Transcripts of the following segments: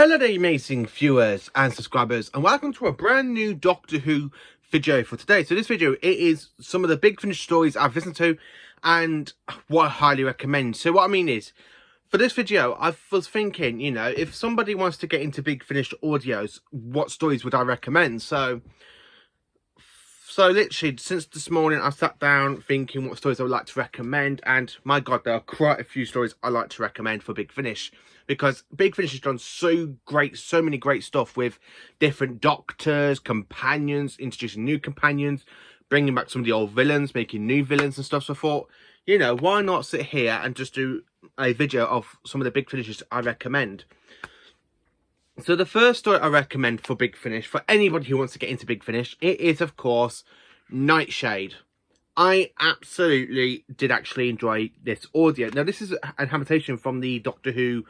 Hello there, amazing viewers and subscribers, and welcome to a brand new Doctor Who video for today. So this video, it is some of the Big Finish stories I've listened to and what I highly recommend. So what I mean is, for this video, I was thinking, you know, if somebody wants to get into Big Finish audios, what stories would I recommend? So literally, since this morning, I sat down thinking what stories I would like to recommend. And my God, there are quite a few stories I like to recommend for Big Finish. Because Big Finish has done so many great stuff with different doctors, companions, introducing new companions, bringing back some of the old villains, making new villains and stuff. So I thought, you know, why not sit here and just do a video of some of the Big Finishes I recommend. So the first story I recommend for Big Finish, for anybody who wants to get into Big Finish, it is, of course, Nightshade. I absolutely did actually enjoy this audio. Now, this is an adaptation from the Doctor Who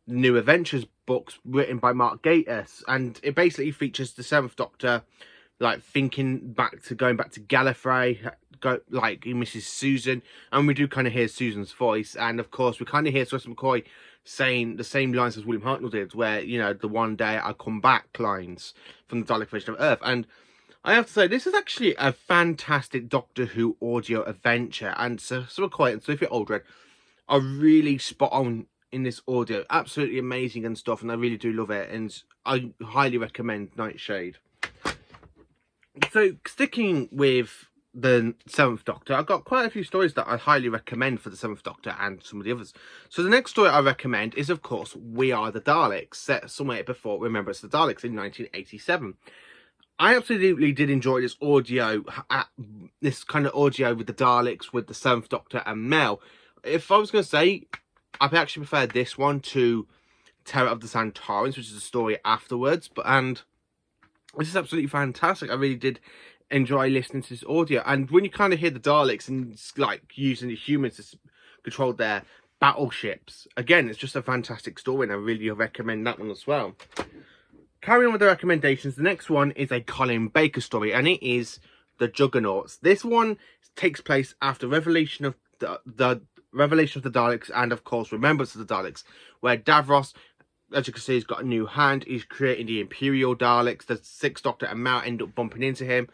New Adventures books written by Mark Gatiss, and it basically features the Seventh Doctor, like, going back to Gallifrey, like he misses Susan, and we do kind of hear Susan's voice, and of course we kind of hear Sir McCoy saying the same lines as William Hartnell did, where, you know, the one day I come back lines from the Dalek version of Earth. And I have to say, this is actually a fantastic Doctor Who audio adventure, and Sir McCoy and Sophie Aldred are really spot on in this audio. Absolutely amazing and stuff, and I really do love it, and I highly recommend Nightshade. So, sticking with the Seventh Doctor, I've got quite a few stories that I highly recommend for the Seventh Doctor and some of the others. So the next story I recommend is, of course, We Are the Daleks, set somewhere before Remembrance of the Daleks in 1987. I absolutely did enjoy this audio, this kind of audio with the Daleks, with the Seventh Doctor and Mel. If I was going to say, I actually prefer this one to Terror of the Santarans, which is the story afterwards. And this is absolutely fantastic. I really did enjoy listening to this audio, and when you kind of hear the Daleks and like using the humans to control their battleships, again, it's just a fantastic story, and I really recommend that one as well. Carrying on with the recommendations, the next one is a Colin Baker story, and it is the Juggernauts. This one takes place after revelation of the revelation of the Daleks, and of course Remembrance of the Daleks, where Davros, as you can see, he's got a new hand. He's creating the Imperial Daleks. The Sixth Doctor and Mal end up bumping into him.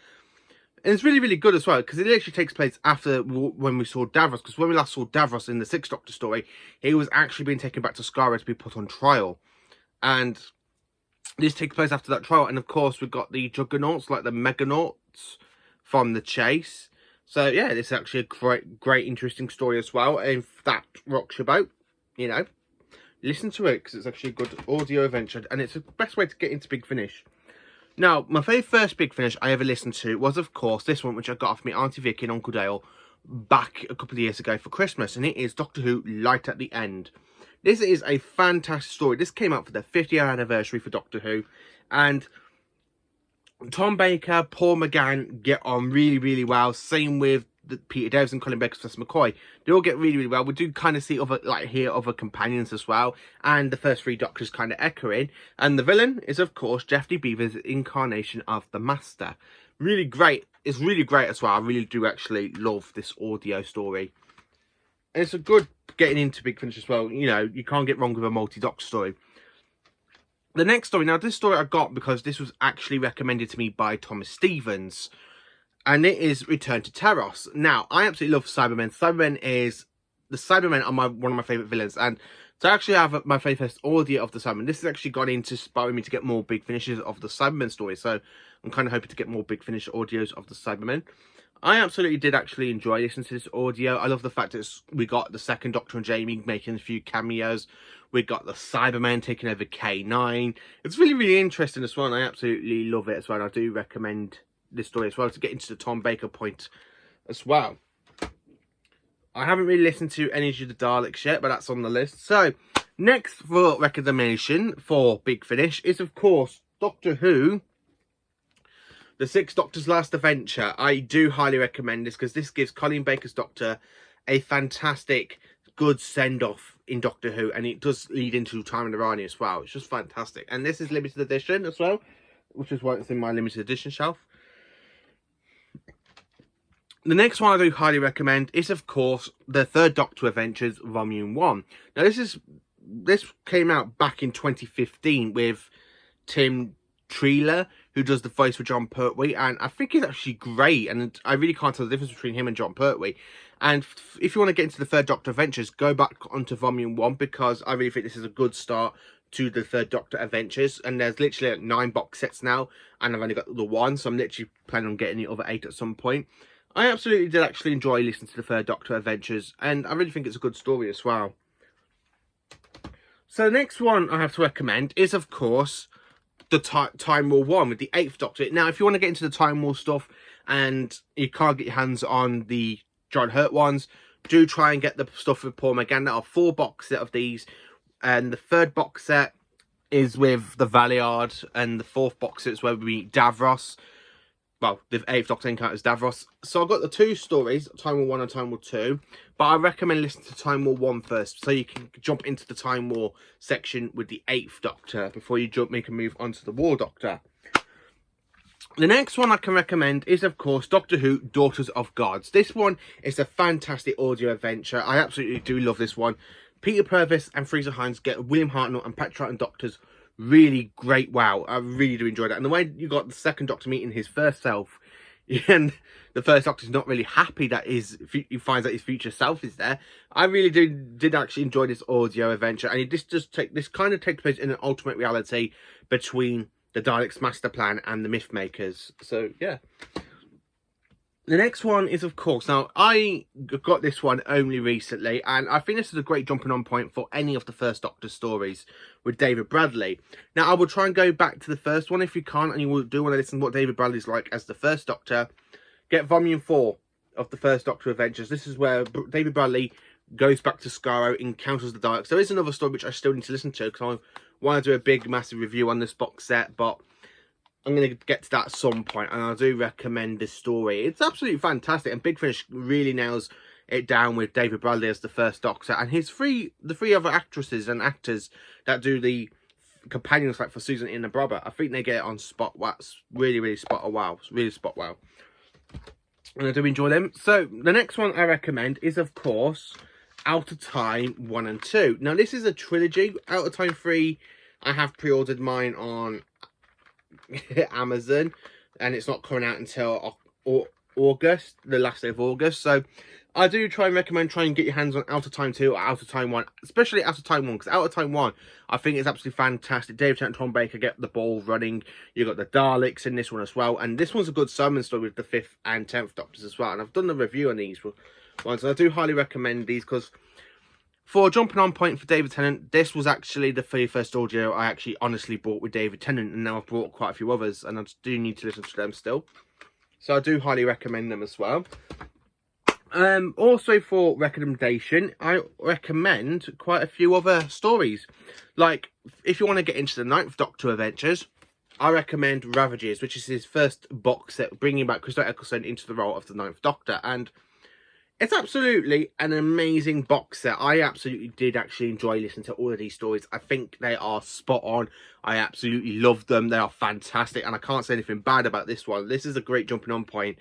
And it's really, really good as well, because it actually takes place after when we saw Davros. Because when we last saw Davros in the Sixth Doctor story, he was actually being taken back to Skara to be put on trial. And this takes place after that trial. And of course, we've got the Juggernauts, like the Meganauts from The Chase. So yeah, this is actually a great, interesting story as well. And if that rocks your boat, you know, listen to it, because it's actually a good audio adventure, and it's the best way to get into Big Finish. Now, my very first Big Finish I ever listened to was, of course, this one, which I got off my Auntie Vicky and Uncle Dale back a couple of years ago for Christmas, and it is Doctor Who Light at the End. This is a fantastic story. This came out for the 50th anniversary for Doctor Who, and Tom Baker, Paul McGann get on really, really well. Same with Peter Davis and Colin Baker, Sir McCoy. They all get really, really well. We do kind of see hear other companions as well, and the first three Doctors kind of echoing. And the villain is, of course, Jeffrey Beaver's incarnation of the Master. Really great. It's really great as well. I really do actually love this audio story, and it's a good getting into Big Finish as well. You know, you can't get wrong with a multi-Doctor story. The next story, now this story I got because this was actually recommended to me by Thomas Stevens, and it is Return to Terros. Now, I absolutely love Cybermen. Cybermen are one of my favourite villains, and to actually have my very first audio of the Cybermen, this has actually gone into inspiring me to get more Big Finishes of the Cybermen story, so I'm kind of hoping to get more Big Finish audios of the Cybermen. I absolutely did actually enjoy listening to this audio. I love the fact that we got the second Doctor and Jamie making a few cameos. We got the Cybermen taking over K9. It's really, really interesting as well, and I absolutely love it as well. And I do recommend this story as well to get into the Tom Baker point as well. I haven't really listened to any of the Daleks yet, but that's on the list. So, next for recommendation for Big Finish is, of course, Doctor Who, The Sixth Doctor's Last Adventure. I do highly recommend this, because this gives Colin Baker's Doctor a fantastic, good send-off in Doctor Who, and it does lead into Time and Irani as well. It's just fantastic. And this is limited edition as well, which is why it's in my limited edition shelf. The next one I do highly recommend is, of course, the Third Doctor Adventures Volume 1. Now, this is this came out back in 2015 with Tim Treeler, who does the voice for John Pertwee, and I think he's actually great, and I really can't tell the difference between him and John Pertwee. And if you want to get into the Third Doctor Adventures, go back onto Volume 1, because I really think this is a good start to the Third Doctor Adventures, and there's literally like 9 box sets now, and I've only got the 1, so I'm literally planning on getting the other 8 at some point. I absolutely did actually enjoy listening to the Third Doctor Adventures, and I really think it's a good story as well. So the next one I have to recommend is, of course, the Time War 1 with the 8th Doctor. Now, if you want to get into the Time War stuff and you can't get your hands on the John Hurt ones, do try and get the stuff with Paul McGann. There are 4 box set of these, and the 3rd box set is with the Valiard, and the 4th box set is where we meet Davros. Well, the 8th Doctor encounters Davros. So I've got the 2 stories, Time War 1 and Time War 2. But I recommend listening to Time War 1 first, so you can jump into the Time War section with the 8th Doctor before you make a move onto the War Doctor. The next one I can recommend is, of course, Doctor Who, Daughters of Gods. This one is a fantastic audio adventure. I absolutely do love this one. Peter Purvis and Fraser Hines get William Hartnell and Pat Troughton Doctors really great. Wow, I really do enjoy that. And the way you got the 2nd Doctor meeting his first self, and the 1st Doctor's not really happy that he finds that his future self is there. I really did actually enjoy this audio adventure, and this kind of takes place in an alternate reality between the Daleks' master plan and the Mythmakers. So yeah. The next one is, of course, now I got this one only recently, and I think this is a great jumping on point for any of the 1st Doctor stories with David Bradley. Now, I will try and go back to the first one if you can't, and you do want to listen to what David Bradley's like as the 1st Doctor. Get Volume 4 of the 1st Doctor Adventures. This is where David Bradley goes back to Skaro, encounters the Daleks. There is another story which I still need to listen to, because I want to do a big, massive review on this box set, but I'm going to get to that at some point, and I do recommend this story. It's absolutely fantastic, and Big Finish really nails it down with David Bradley as the 1st Doctor, and the 3 other actresses and actors that do the companions, like for Susan Ian and Brother. I think they get it on spot. That's really spot wow. Really spot wow. And I do enjoy them. So the next one I recommend is, of course, Out of Time 1 and 2. Now, this is a trilogy. Out of Time 3, I have pre-ordered mine on Amazon, and it's not coming out until August, the last day of August. So I do try and recommend and get your hands on Out of Time 2 or Out of Time 1, especially Out of Time 1, because Out of Time 1 I think it's absolutely fantastic. David Tennant and Tom Baker get the ball running. You got the Daleks in this one as well, and this one's a good summon story with the 5th and 10th Doctors as well, and I've done the review on these ones, and I do highly recommend these, because for a jumping on point for David Tennant, this was actually the very first audio I actually honestly bought with David Tennant, and now I've bought quite a few others, and I do need to listen to them still. So I do highly recommend them as well. Also for recommendation, I recommend quite a few other stories. Like, if you want to get into the 9th Doctor Adventures, I recommend Ravages, which is his first box set, bringing back Christopher Eccleston into the role of the 9th Doctor, and it's absolutely an amazing box set. I absolutely did actually enjoy listening to all of these stories. I think they are spot on. I absolutely love them. They are fantastic, and I can't say anything bad about this one. This is a great jumping on point,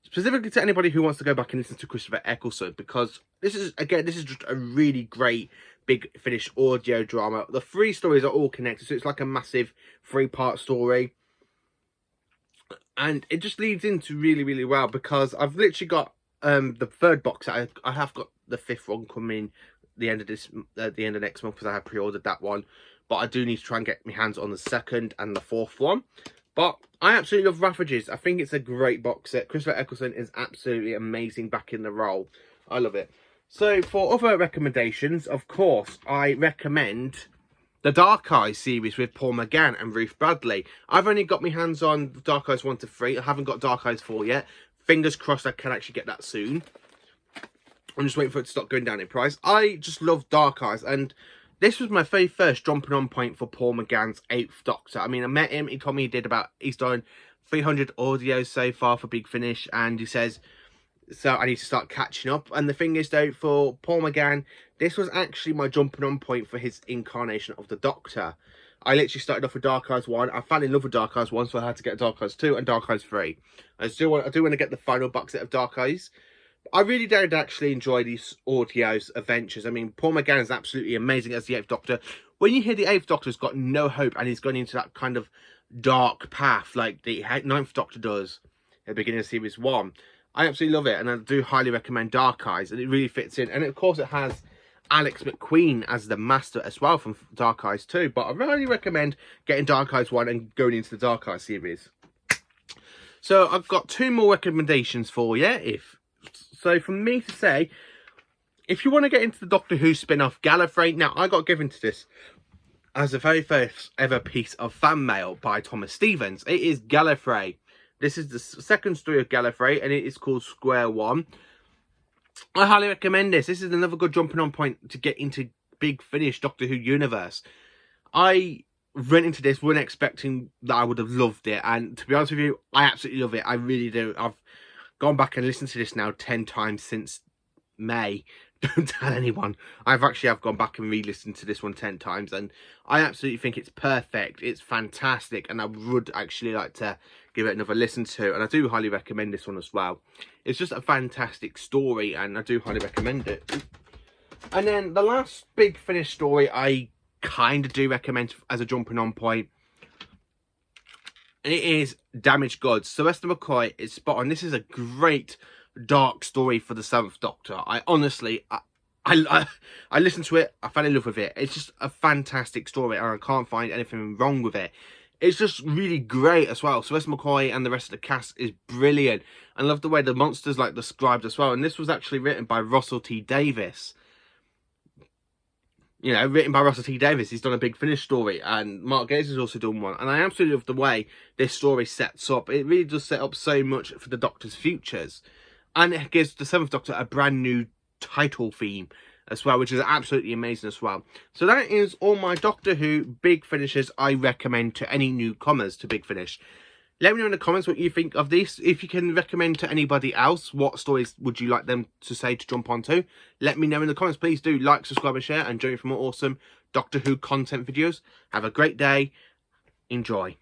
specifically to anybody who wants to go back and listen to Christopher Eccleston, because this is just a really great Big Finish audio drama. The 3 stories are all connected, so it's like a massive 3-part story, and it just leads into really well, because I've literally got the 3rd box set. I have got the 5th one coming the end of next month, because I have pre-ordered that one, but I do need to try and get my hands on the 2nd and the 4th one. But I absolutely love Ravages. I think it's a great box set. Christopher Eccleston is absolutely amazing back in the role. I love it. So for other recommendations, of course, I recommend the Dark Eyes series with Paul McGann and Ruth Bradley. I've only got my hands on Dark Eyes 1 to 3. I haven't got Dark Eyes 4 yet. Fingers crossed I can actually get that soon. I'm just waiting for it to stop going down in price. I just love Dark Eyes, and this was my very first jumping on point for Paul McGann's 8th Doctor. I mean, I met him, he told me he's done 300 audios so far for Big Finish, and he says, so I need to start catching up. And the thing is, though, for Paul McGann, this was actually my jumping on point for his incarnation of the Doctor. I literally started off with Dark Eyes 1. I fell in love with Dark Eyes 1, so I had to get Dark Eyes 2 and Dark Eyes 3. I do want to get the final box set of Dark Eyes, I really did actually enjoy these audios adventures. I mean, Paul McGann is absolutely amazing as the 8th Doctor. When you hear the 8th Doctor's got no hope and he's going into that kind of dark path like the 9th Doctor does at the beginning of Series 1, I absolutely love it, and I do highly recommend Dark Eyes, and it really fits in. And of course it has Alex McQueen as the Master as well from Dark Eyes 2, but I really recommend getting Dark Eyes 1 and going into the Dark Eyes series. So I've got 2 more recommendations for you. So for me to say, if you want to get into the Doctor Who spin-off Gallifrey, now I got given to this as the very first ever piece of fan mail by Thomas Stevens. It is Gallifrey. This is the second story of Gallifrey, and it is called Square One. I highly recommend this. This is another good jumping on point to get into Big Finish Doctor Who universe. I went into this, wasn't expecting that I would have loved it, and to be honest with you, I absolutely love it. I really do. I've gone back and listened to this now 10 times since May. Don't tell anyone. I've gone back and re-listened to this one 10 times, and I absolutely think it's perfect. It's fantastic, and I would actually like to give it another listen to, and I do highly recommend this one as well. It's just a fantastic story, and I do highly recommend it. And then the last Big Finish story I kind of do recommend as a jumping on point, and it is Damaged Goods. Sylvester McCoy is spot on. This is a great dark story for the 7th Doctor. I honestly, I listened to it, I fell in love with it. It's just a fantastic story, and I can't find anything wrong with it. It's just really great as well. Sylvester McCoy and the rest of the cast is brilliant. I love the way the monsters like described as well. And this was actually written by Russell T Davies. You know, written by Russell T Davies. He's done a Big Finish story, and Mark Gatiss has also done one. And I absolutely love the way this story sets up. It really does set up so much for the Doctor's futures. And it gives the 7th Doctor a brand new title theme as well, which is absolutely amazing as well. So that is all my Doctor Who Big Finishes I recommend to any newcomers to Big Finish. Let me know in the comments what you think of this. If you can recommend to anybody else, what stories would you like them to say to jump onto? Let me know in the comments. Please do like, subscribe and share, and join me for more awesome Doctor Who content videos. Have a great day. Enjoy.